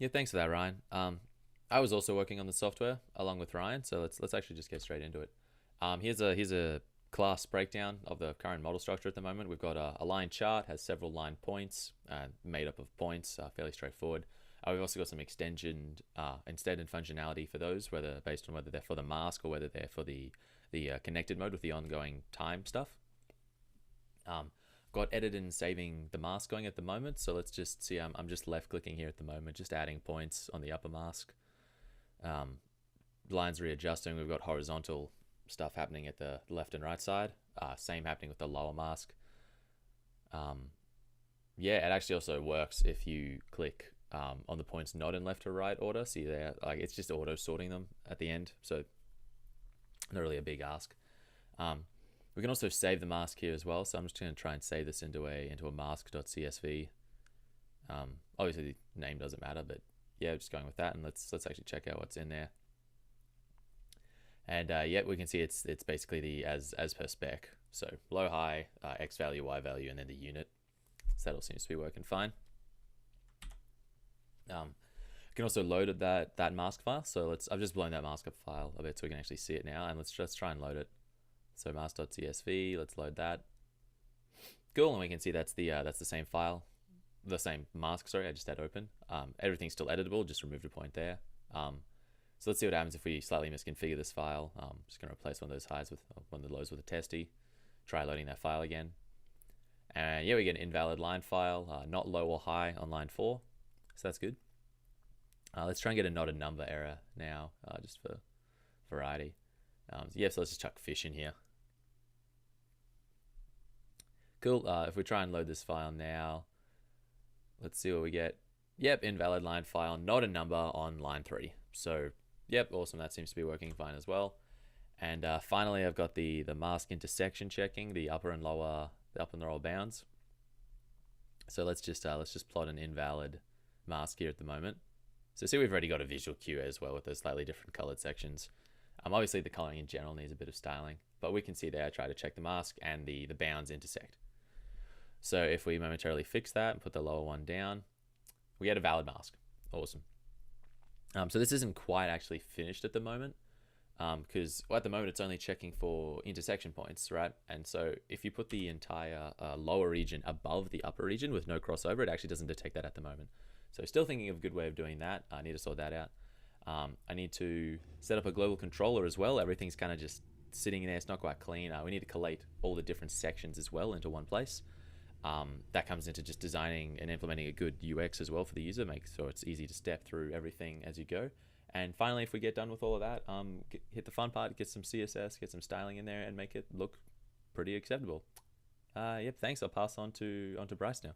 Yeah, thanks for that, Ryan. I was also working on the software along with Ryan, so let's actually just get straight into it. Here's a class breakdown of the current model structure at the moment. We've got a line chart, has several line points, made up of points, fairly straightforward. We've also got some extended functionality for those, whether based on whether they're for the mask or whether they're for the connected mode with the ongoing time stuff. Got edited and saving the mask going at the moment, so let's just see. I'm just left clicking here at the moment, just adding points on the upper mask. Lines readjusting. We've got horizontal stuff happening at the left and right side. Same happening with the lower mask. Yeah, it actually also works if you click on the points not in left or right order. See there, like it's just auto sorting them at the end, so not really a big ask. We can also save the mask here as well. So I'm just going to try and save this into a mask.csv. Obviously the name doesn't matter, but yeah, just going with that, and let's actually check out what's in there. And yeah, we can see it's basically the as per spec. So low, high, x value, y value, and then the unit. So that all seems to be working fine. You can also load that mask file. So I've just blown that mask up file a bit so we can actually see it now, and let's just try and load it. So mask.csv, let's load that. Cool, and we can see that's the same file, the same mask. Sorry, I just had open. Everything's still editable. Just removed a point there. So let's see what happens if we slightly misconfigure this file. Just going to replace one of those highs with one of the lows with a testy. Try loading that file again. And yeah, we get an invalid line file, not low or high on line 4. So that's good. Let's try and get a not a number error now, just for variety. Yeah, so let's just chuck fish in here. Cool. If we try and load this file now, let's see what we get. Yep, invalid line file, not a number on line 3. So yep, awesome. That seems to be working fine as well. And finally, I've got the mask intersection checking the upper and lower bounds. So let's just plot an invalid mask here at the moment. So see, we've already got a visual cue as well with those slightly different colored sections. Obviously the coloring in general needs a bit of styling, but we can see there I try to check the mask and the bounds intersect. So if we momentarily fix that and put the lower one down, we get a valid mask. Awesome. So this isn't quite actually finished at the moment, because at the moment it's only checking for intersection points, right? And so if you put the entire lower region above the upper region with no crossover, it actually doesn't detect that at the moment. So still thinking of a good way of doing that. I need to sort that out. I need to set up a global controller as well. Everything's kind of just sitting there. It's not quite clean. We need to collate all the different sections as well into one place. That comes into just designing and implementing a good UX as well for the user, make so it's easy to step through everything as you go. And finally, if we get done with all of that, hit the fun part, get some CSS, get some styling in there, and make it look pretty acceptable. Yep, thanks. I'll pass on to Bryce now.